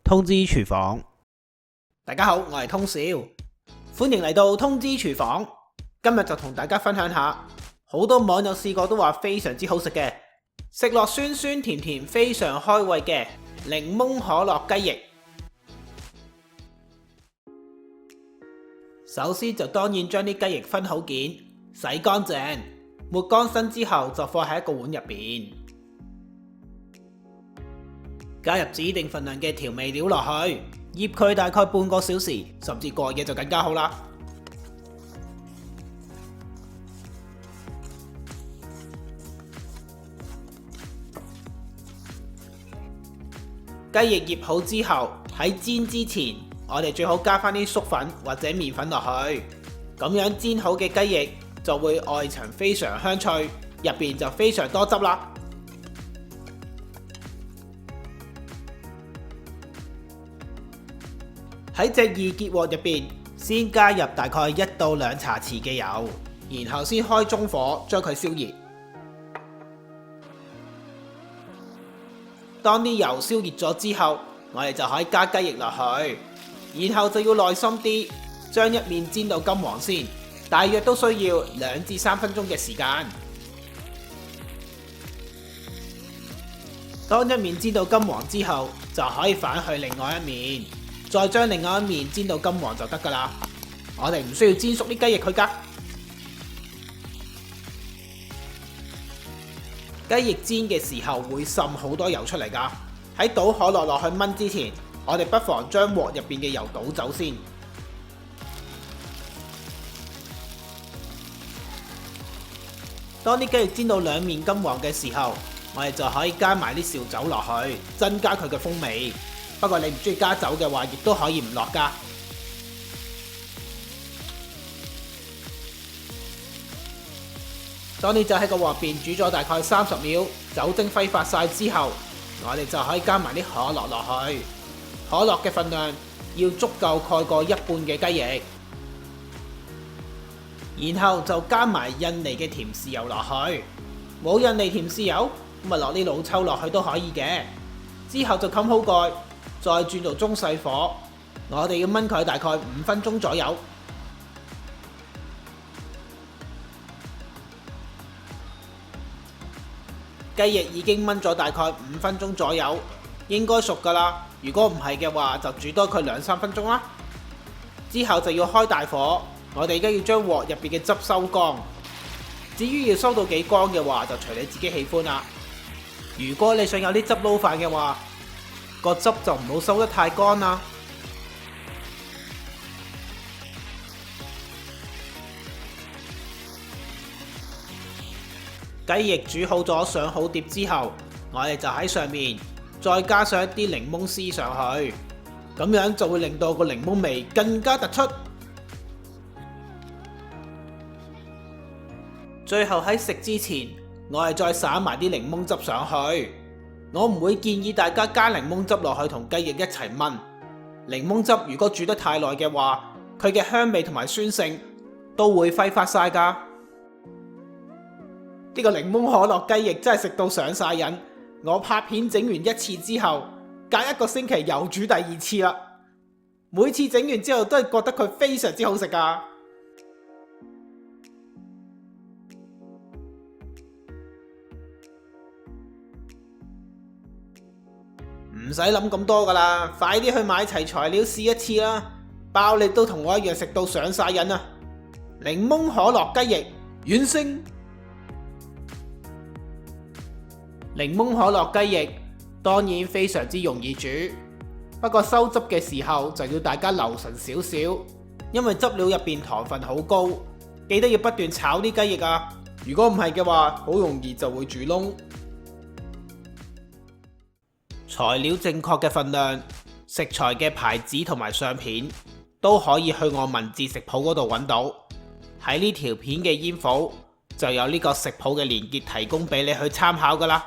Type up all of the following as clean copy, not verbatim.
通知廚房。大家好，我係通少，歡迎嚟到通知廚房。今日就同大家分享下，好多網友試過都話非常之好食嘅，食落酸酸甜甜，非常開胃嘅檸檬可樂雞翼。首先就當然將啲雞翼分好件，洗乾淨，抹乾身之後就放喺一個碗入邊，加入指定份量嘅調味料落去，醃佢大概半個小時，甚至過夜就更加好啦。雞翼醃好之後，喺煎之前，我哋最好加返啲粟粉或者麵粉落去，咁樣煎好嘅雞翼就會外層非常香脆，入邊就非常多汁啦。喺隻易潔鑊入邊，先加入大概1到2茶匙嘅油，然後先開中火將佢燒熱。當啲油燒熱咗之後，我哋就可以加雞翼落去，然後就要耐心啲，將一面煎到金黃先，大約都需要2至3分鐘嘅時間。當一面煎到金黃之後，就可以反去另外一面，再將另外一面煎到金黃就得㗎喇。我哋唔需要煎熟啲雞翼佢㗎。雞翼煎嘅時候會滲好多油出嚟㗎，喺倒可樂落去燜之前，我哋不妨將鑊入邊嘅油倒走先。當啲雞翼煎到兩面金黃嘅時候，我哋就可以加埋啲紹酒落去，增加佢嘅風味。不過你唔中意加酒嘅話，亦都可以唔落㗎。當啲酒喺個鑊邊煮咗大概30秒，酒精揮發晒之後，我哋就可以加埋啲可樂落去。可樂嘅份量要足夠蓋過一半嘅雞翼，然後就加埋印尼嘅甜豉油落去。冇印尼甜豉油，咁咪落啲老抽落去都可以嘅。之後就冚好蓋，再轉到中細火，我哋要燜佢大概5分鐘左右。雞翼已經燜咗大概5分鐘左右，應該熟㗎啦。如果唔係嘅話，就煮多佢2-3分鐘啦。之後就要開大火，我哋而家要將鑊入邊嘅汁收乾。至於要收到幾乾嘅話，就隨你自己喜歡啦。如果你想有啲汁撈飯嘅話，個汁就唔好收得太乾啦。雞翼煮好咗上好碟之後，我哋就喺上面再加上一啲檸檬絲上去，咁樣就會令到個檸檬味更加突出。最後喺食之前，我哋再灑埋啲檸檬汁上去。我唔會建議大家加檸檬汁落去同雞翼一齊燜。檸檬汁如果煮得太耐嘅話，佢嘅香味同埋酸性都會揮發晒㗎。呢個檸檬可樂雞翼真係食到上晒癮。我拍片整完1次之後，隔1個星期又煮第2次啦。每次整完之後都係覺得佢非常之好食㗎。唔使諗咁多㗎啦，快啲去買齊材料試一次啦，包你都同我一樣食到上晒癮啊！檸檬可樂雞翼完成。檸檬可樂雞翼當然非常之容易煮，不過收汁嘅時候就要大家留神少少，因為汁料入邊糖分好高，記得要不斷炒啲雞翼啊！如果唔係嘅話，好容易就會煮燶。材料正確嘅份量、食材嘅牌子同埋相片都可以去我文字食譜嗰度揾到。喺呢條片嘅煙譜就有呢個食譜嘅連結提供俾你去參考㗎啦。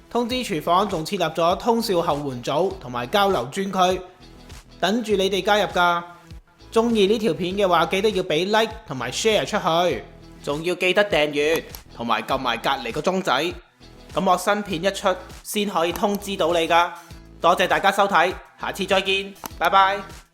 通知廚房仲設立咗通訊後援組同埋交流專區，等住你哋加入㗎。中意呢條片嘅話，記得要俾 like 同埋 share 出去，仲要記得訂閱同埋撳埋隔離個鐘仔。咁我新片一出，先可以通知到你㗎。多謝大家收睇，下次再見，拜拜。